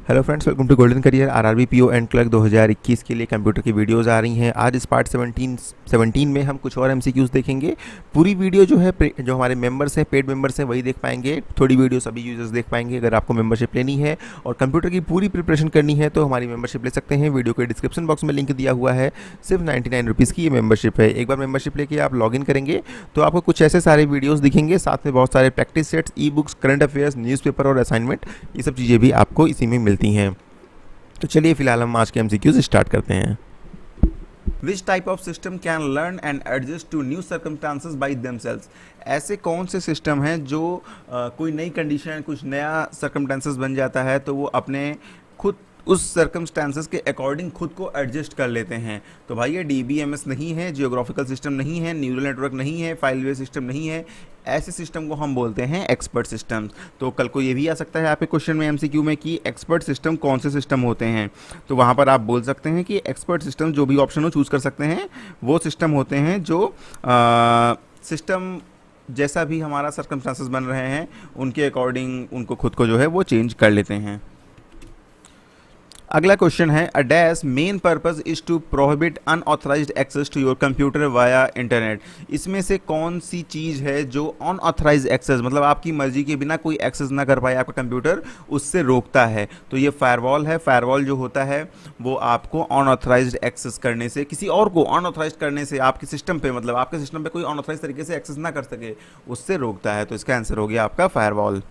Hello friends, welcome to golden career. RRB PO and clerk 2021 के लिए computer की videos आ रही हैं। आज इस पार्ट 17 में हम कुछ और एमसीक्यूज देखेंगे। पूरी वीडियो जो है जो हमारे मेंबर्स हैं, पेड मेंबर्स हैं, वही देख पाएंगे। थोड़ी वीडियो सभी यूजर्स देख पाएंगे। अगर आपको मेंबरशिप लेनी है और कंप्यूटर की पूरी प्रिपरेशन करनी है तो हमारी मेंबरशिप ले सकते हैं। वीडियो के डिस्क्रिप्शन बॉक्स में लिंक दिया हुआ है। सिर्फ 99 रुपीज़ की ये मेंबरशिप है। एक बार मेंबरशिप लेके आप लॉगिन करेंगे तो आपको कुछ ऐसे सारे वीडियोज़ दिखेंगे, साथ में बहुत सारे practice sets, e books, current affairs, newspaper और असाइनमेंट, ये सब चीज़ें भी आपको इसी में मिलती हैं। तो चलिए फिलहाल हम आज के एमसीक्यूज स्टार्ट करते हैं। Which type of system can learn and adjust to new circumstances by themselves. ऐसे कौन से सिस्टम हैं जो कोई नई कंडीशन, कुछ नया सर्कमस्टांसेस बन जाता है तो वो अपने खुद उस सर्कमस्टांसेस के अकॉर्डिंग खुद को एडजस्ट कर लेते हैं। तो भाई ये डीबीएमएस नहीं है, जियोग्राफिकल सिस्टम नहीं है, न्यूरल नेटवर्क नहीं है, फाइल बेस्ड सिस्टम नहीं है। ऐसे सिस्टम को हम बोलते हैं एक्सपर्ट सिस्टम्स। तो कल को ये भी आ सकता है आपके क्वेश्चन में एमसीक्यू में कि एक्सपर्ट सिस्टम कौन से सिस्टम होते हैं। तो वहाँ पर आप बोल सकते हैं कि एक्सपर्ट सिस्टम, जो भी ऑप्शन हो चूज़ कर सकते हैं, वो सिस्टम होते हैं जो सिस्टम जैसा भी हमारा सर्कमस्टांसेस बन रहे हैं उनके अकॉर्डिंग उनको खुद को जो है वो चेंज कर लेते हैं। अगला क्वेश्चन है, a dash main purpose is to prohibit unauthorised access to your computer via internet. इसमें से कौन सी चीज़ है जो अनऑथराइज्ड एक्सेस, मतलब आपकी मर्जी के बिना कोई एक्सेस ना कर पाए आपका कंप्यूटर, उससे रोकता है? तो ये फायरवॉल है। फायरवॉल जो होता है वो आपको अनऑथराइज्ड एक्सेस करने से, किसी और को अनऑथराइज्ड करने से, आपके सिस्टम पे, मतलब आपके सिस्टम पे कोई अनऑथराइज तरीके से एक्सेस ना कर सके, उससे रोकता है। तो इसका आंसर हो गया आपका फायरवॉल।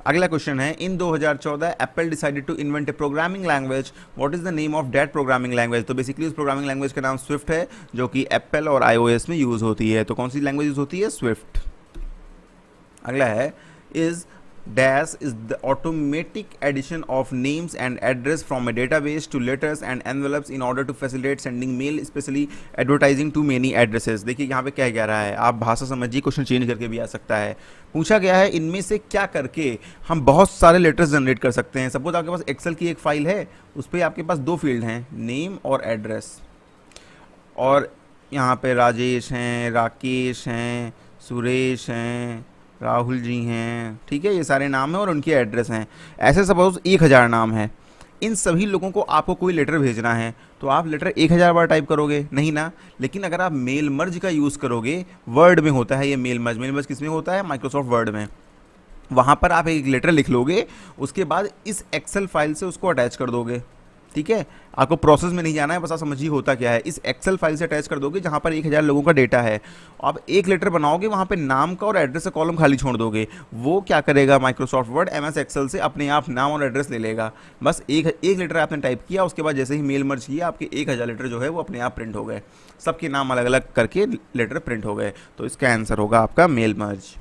अगला क्वेश्चन है, in 2014 Apple decided to invent a programming language, what is the name of that programming language. तो बेसिकली उस प्रोग्रामिंग लैंग्वेज का नाम स्विफ्ट है, जो कि एप्पल और आईओएस में यूज होती है। तो कौन सी लैंग्वेज यूज होती है? स्विफ्ट। अगला है, is dash is the automatic addition of names and address from a database to letters and envelopes in order to facilitate sending mail, especially advertising to many addresses। देखिए यहाँ पे क्या कह रहा है, आप भाषा समझिए, क्वेश्चन चेंज करके भी आ सकता है। पूछा गया है इनमें से क्या करके हम बहुत सारे लेटर्स जनरेट कर सकते हैं। सपोज आपके पास एक्सेल की एक फाइल है, उस पर आपके पास दो फील्ड हैं, नेम और एड्रेस, और यहाँ पे राजेश हैं, राकेश हैं, सुरेश हैं, राहुल जी हैं, ठीक है, ये सारे नाम हैं और उनके एड्रेस हैं। ऐसे सपोज 1000 नाम है। इन सभी लोगों को आपको कोई लेटर भेजना है तो आप लेटर 1000 बार टाइप करोगे? नहीं ना। लेकिन अगर आप मेल मर्ज का यूज़ करोगे, वर्ड में होता है ये मेल मर्ज। मेल मर्ज किस में होता है? माइक्रोसॉफ्ट वर्ड में। वहाँ पर आप एक लेटर लिख लोगे, उसके बाद इस एक्सेल फाइल से उसको अटैच कर दोगे। ठीक है, आपको प्रोसेस में नहीं जाना है, बस आप समझिए होता क्या है। इस एक्सेल फाइल से अटैच कर दोगे जहाँ पर 1000 लोगों का डेटा है। आप एक लेटर बनाओगे, वहाँ पे नाम का और एड्रेस का कॉलम खाली छोड़ दोगे। वो क्या करेगा? माइक्रोसॉफ्ट वर्ड एमएस एक्सेल से अपने आप नाम और एड्रेस ले लेगा। बस एक लेटर आपने टाइप किया, उसके बाद जैसे ही मेल मर्ज किया, आपके 1000 लेटर जो है वो अपने आप प्रिंट हो गए। सबके नाम अलग अलग करके लेटर प्रिंट हो गए। तो इसका आंसर होगा आपका मेल मर्ज।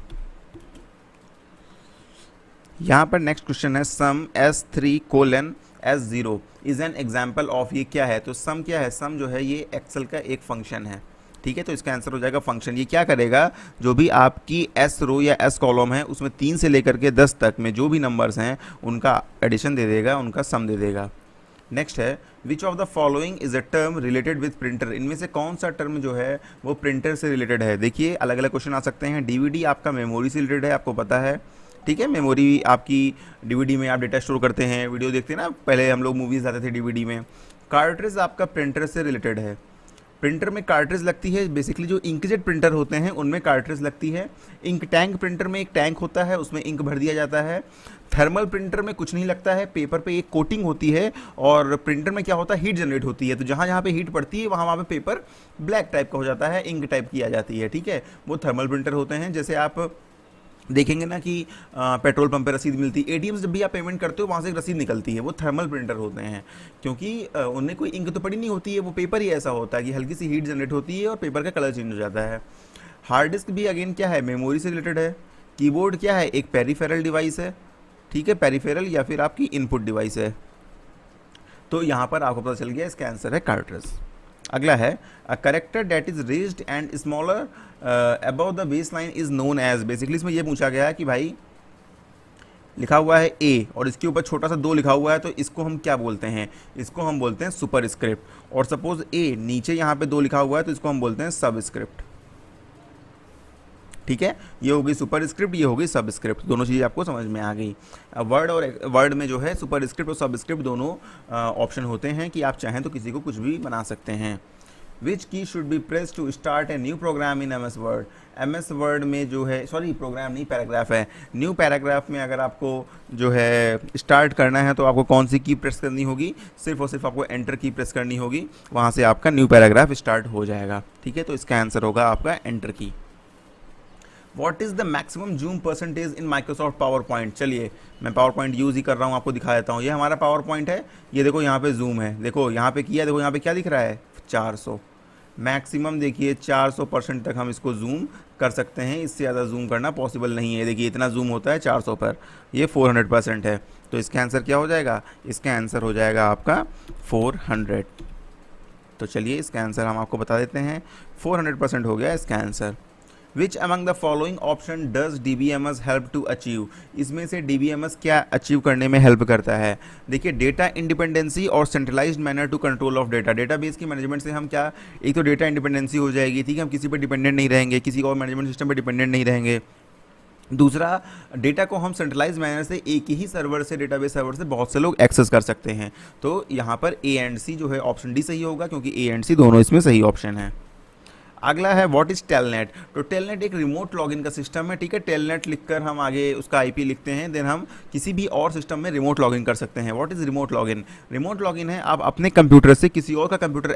यहाँ पर नेक्स्ट क्वेश्चन है, सम S3 S0 is an example of. ये क्या है? तो सम क्या है? सम जो है ये एक्सेल का एक फंक्शन है। ठीक है, तो इसका आंसर हो जाएगा फंक्शन। ये क्या करेगा? जो भी आपकी एस रो या एस कॉलम है उसमें 3 से लेकर के 10 तक में जो भी नंबर्स हैं उनका एडिशन दे देगा, उनका सम दे देगा। नेक्स्ट है, which of the following is a term related with printer. इनमें से कौन सा टर्म जो है वो प्रिंटर से रिलेटेड है? देखिए अलग अलग क्वेश्चन आ सकते हैं। डीवीडी आपका मेमोरी से रिलेटेड है, आपको पता है। ठीक है, मेमोरी आपकी डीवीडी में आप डेटा स्टोर करते हैं, वीडियो देखते हैं ना, पहले हम लोग मूवीज़ आते थे डीवीडी में। कार्ट्रिज आपका प्रिंटर से रिलेटेड है। प्रिंटर में कार्ट्रिज लगती है, बेसिकली जो इंकजेट प्रिंटर होते हैं उनमें कार्ट्रिज लगती है। इंक टैंक प्रिंटर में एक टैंक होता है, उसमें इंक भर दिया जाता है। थर्मल प्रिंटर में कुछ नहीं लगता है, पेपर पे एक कोटिंग होती है और प्रिंटर में क्या होता है? हीट जनरेट होती है। तो जहाँ जहाँ पे हीट पड़ती है वहाँ वहाँ पे पेपर ब्लैक टाइप का हो जाता है, इंक टाइप की आ जाती है। ठीक है, वो थर्मल प्रिंटर होते हैं। जैसे आप देखेंगे ना कि पेट्रोल पंप पे रसीद मिलती है, एटीएम से जब भी आप पेमेंट करते हो वहाँ से एक रसीद निकलती है, वो थर्मल प्रिंटर होते हैं। क्योंकि उनमें कोई इंक तो पड़ी नहीं होती है, वो पेपर ही ऐसा होता है कि हल्की सी हीट जनरेट होती है और पेपर का कलर चेंज हो जाता है। हार्ड डिस्क भी अगेन क्या है? मेमोरी से रिलेटेड है। कीबोर्ड क्या है? एक पेरिफेरल डिवाइस है। ठीक है, पेरिफेरल या फिर आपकी इनपुट डिवाइस है। तो यहाँ पर आपको पता चल गया, इसका आंसर है कार्ट्रिज। अगला है, a character that is raised and smaller above the base line is known as. Basically इसमें यह पूछा गया है कि भाई लिखा हुआ है ए और इसके ऊपर छोटा सा 2 लिखा हुआ है, तो इसको हम क्या बोलते हैं? इसको हम बोलते हैं सुपर स्क्रिप्ट। और सपोज ए नीचे यहाँ पे 2 लिखा हुआ है तो इसको हम बोलते हैं सब स्क्रिप्ट। ठीक है, ये होगी सुपर स्क्रिप्ट, ये होगी सब स्क्रिप्ट, दोनों चीज़ें आपको समझ में आ गई। अब वर्ड में जो है सुपर स्क्रिप्ट और सब स्क्रिप्ट दोनों ऑप्शन होते हैं कि आप चाहें तो किसी को कुछ भी बना सकते हैं। Which key should be press to start a new program in MS Word. MS Word में जो है, सॉरी प्रोग्राम नहीं, पैराग्राफ है, न्यू पैराग्राफ में अगर आपको जो है स्टार्ट करना है तो आपको कौन सी की प्रेस करनी होगी, सिर्फ और सिर्फ आपको एंटर की प्रेस करनी होगी, वहाँ से आपका न्यू पैराग्राफ स्टार्ट हो जाएगा। ठीक है, तो इसका आंसर होगा आपका एंटर की। What is the maximum zoom percentage in Microsoft power point. चलिए मैं पावर पॉइंट यूज़ ही कर रहा हूँ, आपको दिखा देता हूँ। ये हमारा पावर पॉइंट है, ये देखो यहाँ पे जूम है, देखो यहाँ पे किया, देखो यहाँ पे क्या दिख रहा है 400, मैक्सिमम देखिए 400% तक हम इसको जूम कर सकते हैं, इससे ज़्यादा जूम करना पॉसिबल नहीं है। देखिए इतना जूम होता है 400 पर, ये 400% है, तो इसका आंसर क्या हो जाएगा, इसका आंसर हो जाएगा आपका 400। तो चलिए इसका आंसर हम आपको बता देते हैं, 400% हो गया इसका answer. Which among the following option does DBMS help to achieve. इसमें से DBMS क्या अचीव करने में हेल्प करता है। देखिए डेटा इंडिपेंडेंसी और centralised manner to control of data. Database की मैनेजमेंट से हम क्या, एक तो डेटा इंडिपेंडेंसी हो जाएगी, ठीक है, हम किसी पर डिपेंडेंट नहीं रहेंगे, किसी और मैनेजमेंट सिस्टम पर डिपेंडेंट नहीं रहेंगे। दूसरा, डेटा को हम सेंट्रलाइज मैनर से एक ही सर्वर से, डेटाबेस सर्वर से बहुत से लोग एक्सेस कर सकते हैं। तो यहाँ पर A एंड C जो है ऑप्शन डी सही होगा, क्योंकि A एंड C दोनों इसमें सही ऑप्शन है। अगला है व्हाट इज टेलनेट। तो टेलनेट एक रिमोट लॉगिन का सिस्टम है, ठीक है, टेलनेट लिखकर हम आगे उसका IP लिखते हैं, देन हम किसी भी और सिस्टम में रिमोट लॉगिन कर सकते हैं। What is remote login. Remote login है आप अपने कंप्यूटर से किसी और का कंप्यूटर